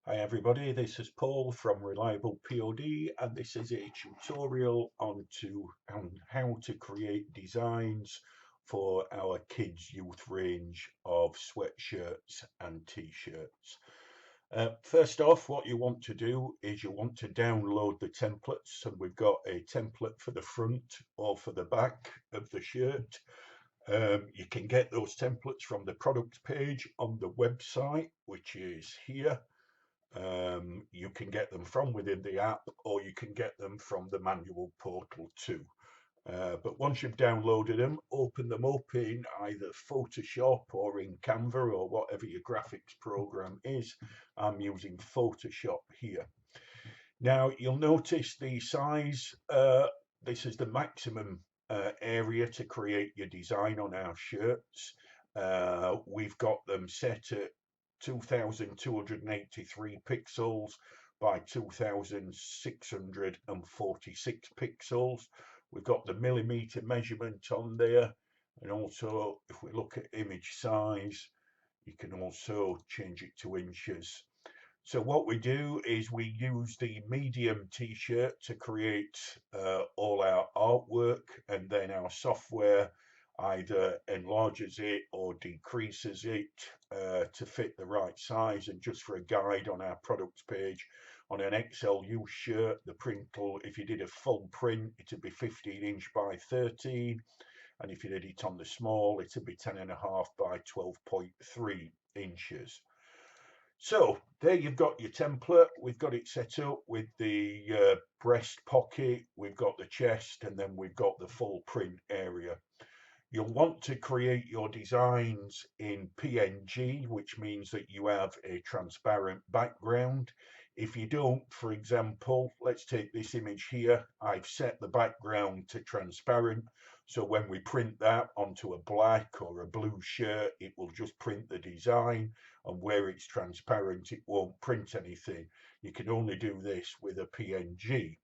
Hi everybody, this is Paul from Reliable POD and this is a tutorial on how to create designs for our kids youth range of sweatshirts and t-shirts. First off, what you want to do is you want to download the templates, and we've got a template for the front or for the back of the shirt. You can get those templates from the product page on the website, which is here. You can get them from within the app, or you can get them from the manual portal too. But once you've downloaded them, open them up in either Photoshop or in Canva or whatever your graphics program is. I'm using Photoshop here. Now you'll notice the size. This is the maximum area to create your design on our shirts. We've got them set at 2283 pixels by 2646 pixels. We've got the millimeter measurement on there, and also if we look at image size, you can also change it to inches. So what we do is we use the medium t-shirt to create all our artwork, and then our software either enlarges it or decreases it to fit the right size. And just for a guide on our products page, on an XLU shirt, the print will, if you did a full print, it'd be 15 inch by 13. And if you did it on the small, it'd be 10.5 by 12.3 inches. So there you've got your template. We've got it set up with the breast pocket, we've got the chest, and then we've got the full print area. You'll want to create your designs in PNG, which means that you have a transparent background. If you don't, for example, let's take this image here. I've set the background to transparent. So when we print that onto a black or a blue shirt, it will just print the design. And where it's transparent, it won't print anything. You can only do this with a PNG.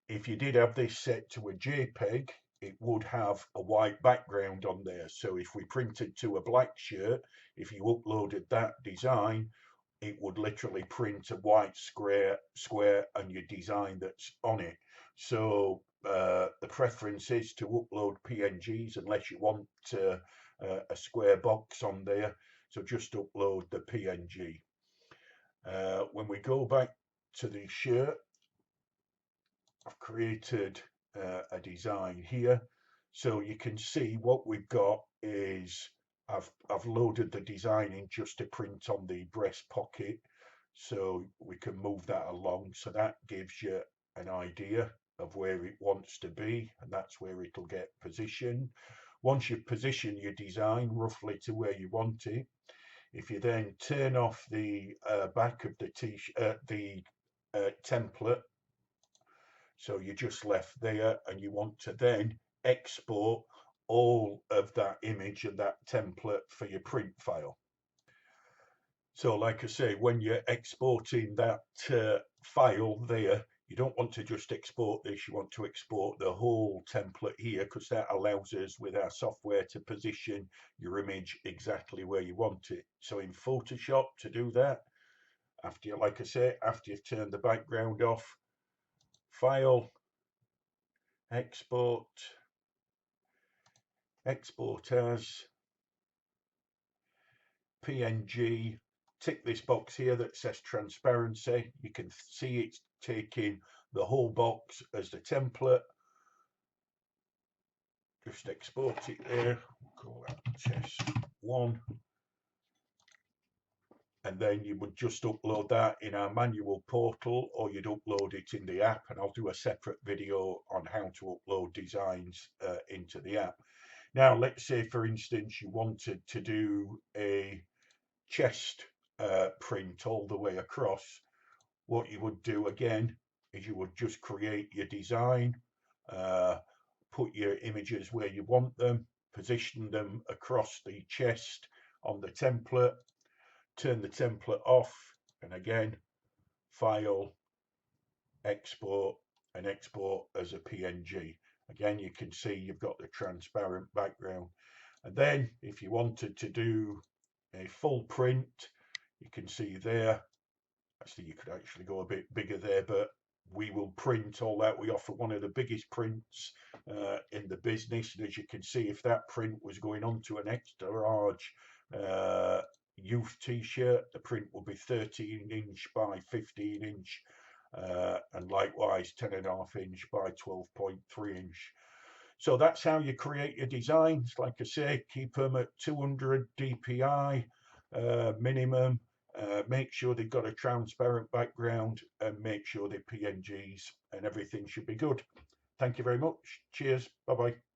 If you did have this set to a JPEG, it would have a white background on there. So if we printed to a black shirt, if you uploaded that design, it would literally print a white square and your design that's on it. So the preference is to upload PNGs unless you want a square box on there. So just upload the PNG. When we go back to the shirt, I've created a design here. So you can see what we've got is I've loaded the design in just to print on the breast pocket, so we can move that along. So that gives you an idea of where it wants to be, and that's where it'll get positioned. Once you've positioned your design roughly to where you want it, if you then turn off the back of the template, so you're just left there, and you want to then export all of that image and that template for your print file. So like I say, when you're exporting that file there, you don't want to just export this, you want to export the whole template here, because that allows us with our software to position your image exactly where you want it. So in Photoshop, to do that, after you, like I say, after you've turned the background off, File, Export, Export as PNG, tick this box here that says transparency. You can see it's taking the whole box as the template. Just export it there, call that test 1, and then you would just upload that in our manual portal, or you'd upload it in the app, and I'll do a separate video on how to upload designs into the app. Now let's say for instance you wanted to do a chest print all the way across. What you would do again is you would just create your design, put your images where you want them, position them across the chest on the template, turn the template off, and again, File, Export, and export as a PNG. Again, you can see you've got the transparent background. And then if you wanted to do a full print, you can see there Actually, you could actually go a bit bigger there, but we will print all that. We offer one of the biggest prints in the business. And as you can see, if that print was going onto an extra large youth t-shirt, the print will be 13 inch by 15 inch, and likewise 10.5 inch by 12.3 inch. So that's how you create your designs. Like I say, keep them at 200 dpi minimum. Make sure they've got a transparent background, and make sure they're PNGs, and everything should be good. Thank you very much. Cheers. Bye bye.